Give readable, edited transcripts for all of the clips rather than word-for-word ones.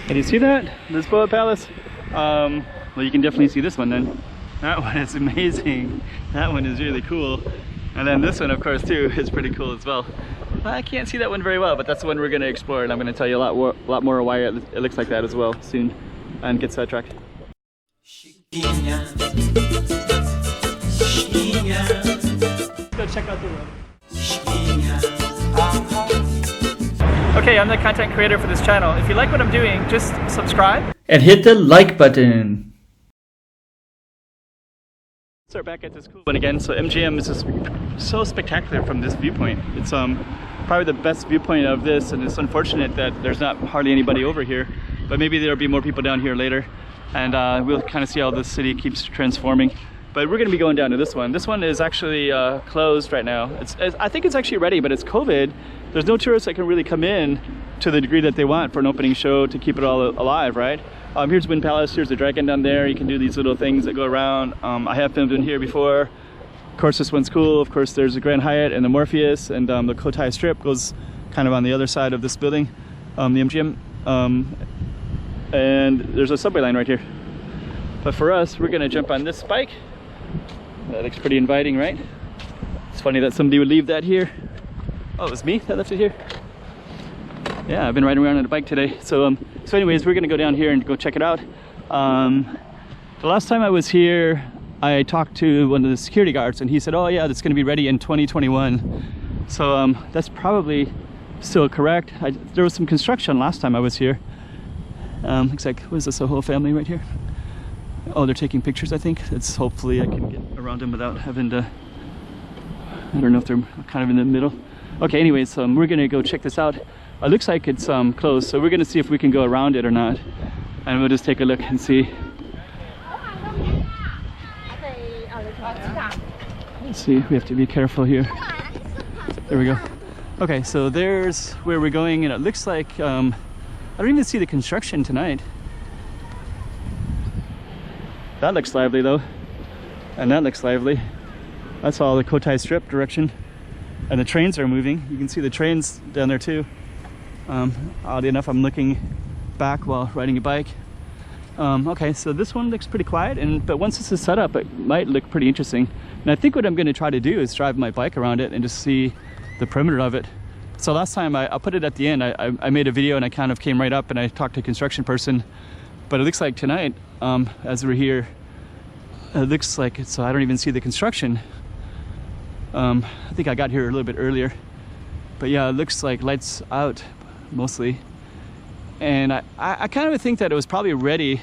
Can you see that? Lisboa Palace? Well, you can definitely see this one then. That one is amazing. That one is really cool. And then this one, of course, too, is pretty cool as well. I can't see that one very well, but that's the one we're going to explore, and I'm going to tell you a lot more why it looks like that as well soon, and get sidetracked. Go check out the room. Okay, I'm the content creator for this channel. If you like what I'm doing, just subscribe and hit the like button. So we're back at this cool one again. So MGM is just so spectacular from this viewpoint. It's probably the best viewpoint of this, and it's unfortunate that there's not hardly anybody over here, but maybe there'll be more people down here later, and we'll kind of see how this city keeps transforming. But we're going to be going down to this one. This one is actually closed right now. I think it's actually ready, but it's COVID. There's no tourists that can really come in to the degree that they want for an opening show to keep it all alive, right? Here's Wind Palace, here's the dragon down there. You can do these little things that go around. I have filmed in here before. Of course, this one's cool. Of course, there's the Grand Hyatt and the Morpheus, and the Cotai Strip goes kind of on the other side of this building, the MGM. And there's a subway line right here. But for us, we're gonna jump on this bike. That looks pretty inviting, right? It's funny that somebody would leave that here. Oh, it was me that left it here? Yeah, I've been riding around on a bike today. So anyways, we're gonna go down here and go check it out. The last time I was here, I talked to one of the security guards, and he said, oh yeah, that's gonna be ready in 2021. So that's probably still correct. There was some construction last time I was here. Looks like, what is this, a whole family right here? Oh, they're taking pictures, I think. It's hopefully I can get around them without having to, I don't know if they're kind of in the middle. Okay, anyways, we're gonna go check this out. It looks like it's closed, so we're gonna see if we can go around it or not. And we'll just take a look and see. Let's see, we have to be careful here. There we go. Okay, so there's where we're going, and it looks like, I don't even see the construction tonight. That looks lively though, and that looks lively. That's all the Cotai Strip direction, and the trains are moving. You can see the trains down there too. Oddly enough, I'm looking back while riding a bike. Okay, so this one looks pretty quiet, but once this is set up, it might look pretty interesting. And I think what I'm going to try to do is drive my bike around it and just see the perimeter of it. So last time, I'll put it at the end, I made a video and I kind of came right up and I talked to a construction person. But it looks like tonight, as we're here, it looks like it's, I don't even see the construction. I think I got here a little bit earlier. But yeah, it looks like lights out mostly. And I kind of think that it was probably ready.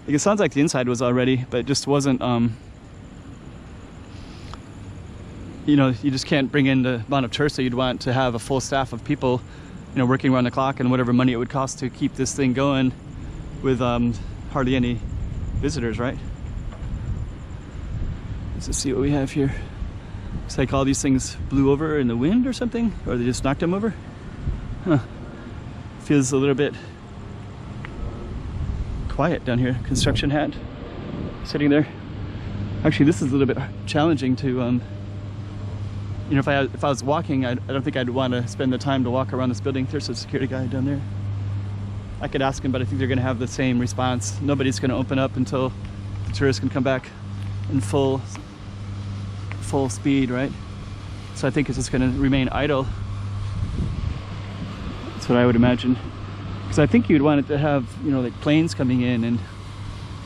Like, it sounds like the inside was already, but it just wasn't, you know, you just can't bring in the amount of tourists that you'd want to have a full staff of people, you know, working around the clock, and whatever money it would cost to keep this thing going with hardly any visitors, right? Let's just see what we have here. Looks like all these things blew over in the wind or something, or they just knocked them over. Huh. Feels a little bit quiet down here. Construction hat sitting there. Actually, this is a little bit challenging to, you know, if I was walking, I don't think I'd want to spend the time to walk around this building. There's a security guy down there. I could ask him, but I think they're going to have the same response. Nobody's going to open up until the tourists can come back in full speed, right? So I think it's just going to remain idle. That's what I would imagine. Because I think you'd want it to have, you know, like planes coming in and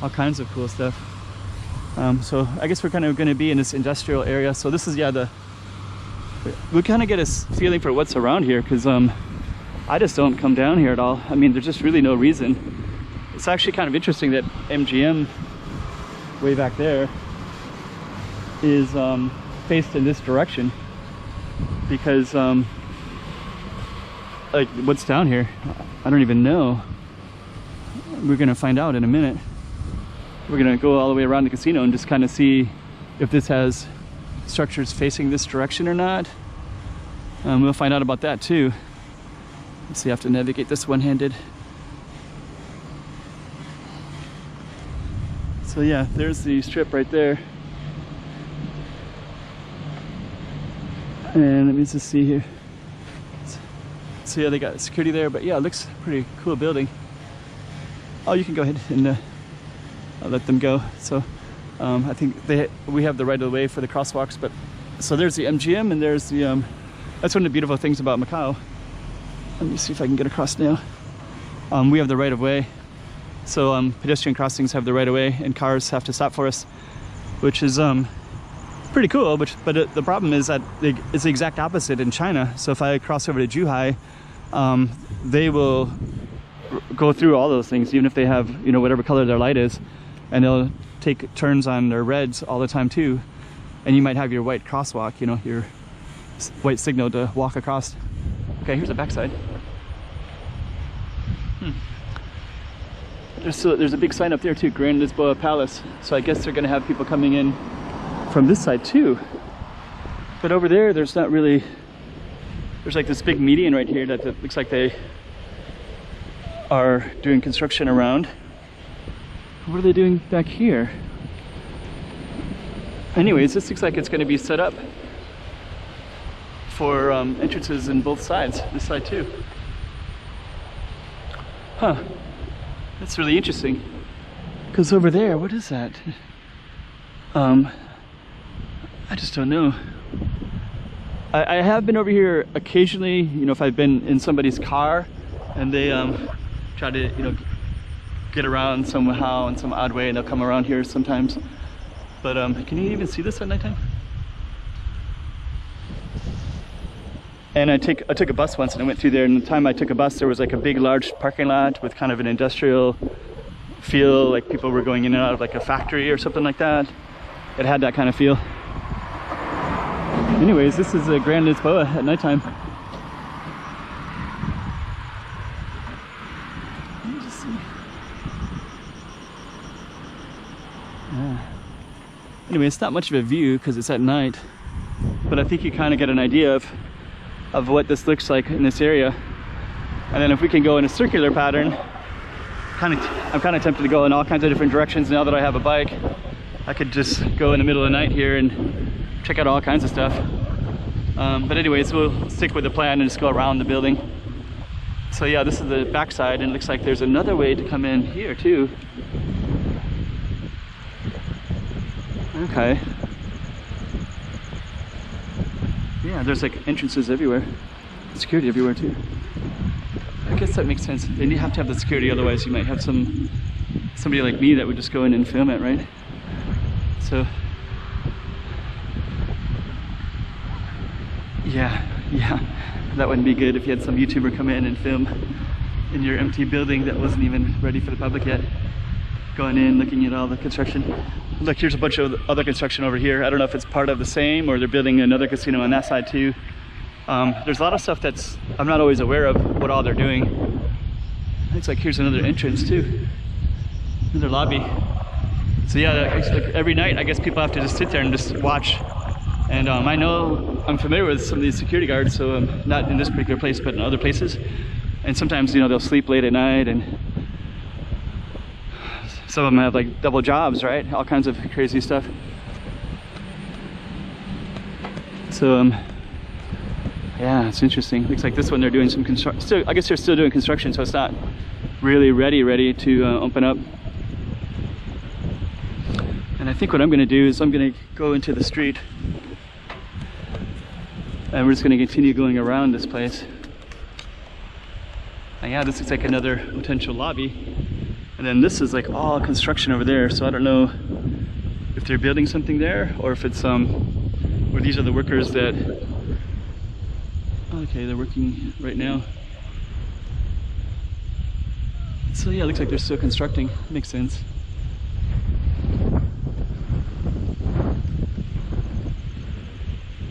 all kinds of cool stuff. So I guess we're kind of going to be in this industrial area. So this is, yeah, we kind of get a feeling for what's around here, because I just don't come down here at all. I mean, there's just really no reason. It's actually kind of interesting that MGM way back there is faced in this direction, because like, what's down here, I don't even know. We're gonna find out in a minute. We're gonna go all the way around the casino and just kind of see if this has structures facing this direction or not. We'll find out about that too. So you have to navigate this one-handed. So yeah, there's the strip right there. And let me just see here. So yeah, they got security there, but yeah, it looks pretty cool building. Oh, you can go ahead and I'll let them go. So I think we have the right of way for the crosswalks, but so there's the MGM and there's the that's one of the beautiful things about Macau. Let me see if I can get across now. We have the right of way, so pedestrian crossings have the right of way and cars have to stop for us, which is pretty cool. But the problem is that it's the exact opposite in China. So if I cross over to Zhuhai, they will go through all those things, even if they have, you know, whatever color their light is, and they'll take turns on their reds all the time too. And you might have your white crosswalk, you know, your white signal to walk across. Okay, here's the backside. There's a big sign up there too, Grand Lisboa Palace. So I guess they're going to have people coming in from this side too. But over there, there's not really. There's like this big median right here that looks like they are doing construction around. What are they doing back here? Anyways, this looks like it's going to be set up for entrances in both sides, this side too. Huh, that's really interesting. Because over there, what is that? I just don't know. I have been over here occasionally, you know, if I've been in somebody's car and they try to, you know, get around somehow in some odd way, and they'll come around here sometimes. But can you even see this at nighttime? And I took a bus once and I went through there, and the time I took a bus there was like a big large parking lot with kind of an industrial feel, like people were going in and out of like a factory or something like that. It had that kind of feel. Anyways, this is a Grand Lisboa at nighttime. Let me just see. Yeah. Anyway, it's not much of a view because it's at night, but I think you kind of get an idea of what this looks like in this area. And then if we can go in a circular pattern, I'm kind of tempted to go in all kinds of different directions now that I have a bike. I could just go in the middle of the night here and check out all kinds of stuff. But anyways, we'll stick with the plan and just go around the building. So yeah, this is the backside, and it looks like there's another way to come in here too. Okay. Yeah, there's like entrances everywhere. Security everywhere too. I guess that makes sense. Then you have to have the security, otherwise you might have somebody like me that would just go in and film it, right? So yeah, that wouldn't be good if you had some YouTuber come in and film in your empty building that wasn't even ready for the public yet. Going in, looking at all the construction. Look, here's a bunch of other construction over here. I don't know if it's part of the same or they're building another casino on that side too. There's a lot of stuff that's I'm not always aware of what all they're doing. Looks like here's another entrance too, another lobby. So yeah, like every night I guess people have to just sit there and just watch. And I know I'm familiar with some of these security guards, so not in this particular place, but in other places. And sometimes, you know, they'll sleep late at night, and some of them have like double jobs, right? All kinds of crazy stuff. So yeah, it's interesting. Looks like this one they're doing some construction. I guess they're still doing construction, so it's not really ready to open up. And I think what I'm going to do is I'm going to go into the street, and we're just going to continue going around this place. And yeah, this looks like another potential lobby. And then this is like all construction over there, so I don't know if they're building something there or if it's or these are the workers that, okay, they're working right now. So yeah, it looks like they're still constructing. Makes sense.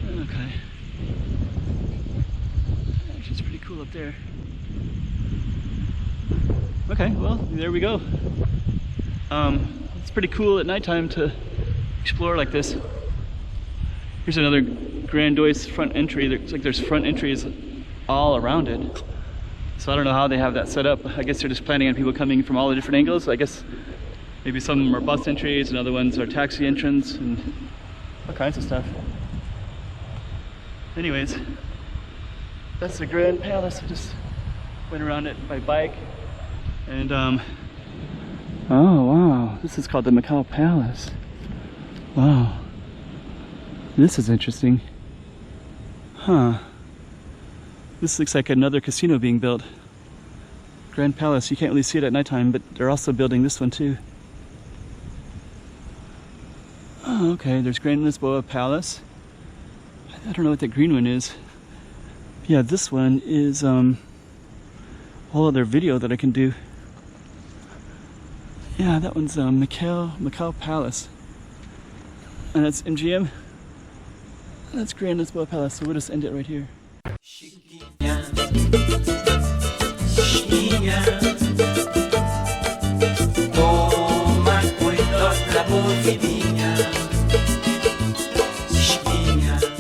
Okay. Actually, it's pretty cool up there. Okay, well, there we go. It's pretty cool at nighttime to explore like this. Here's another grandiose front entry. Looks like there's front entries all around it. So I don't know how they have that set up. I guess they're just planning on people coming from all the different angles. I guess maybe some of them are bus entries and other ones are taxi entrance and all kinds of stuff. Anyways, that's the Grand Palace. I just went around it by bike. And Oh wow, this is called the Macau Palace. Wow, this is interesting. Huh. This looks like another casino being built. Grand Palace, you can't really see it at nighttime, but they're also building this one too. Oh, okay, there's Grand Lisboa Palace. I don't know what that green one is. Yeah, this one is a whole other video that I can do. Yeah, that one's Macau Palace. And that's MGM. That's Grand Lisboa Palace, so we'll just end it right here. Chiquinha, chiquinha.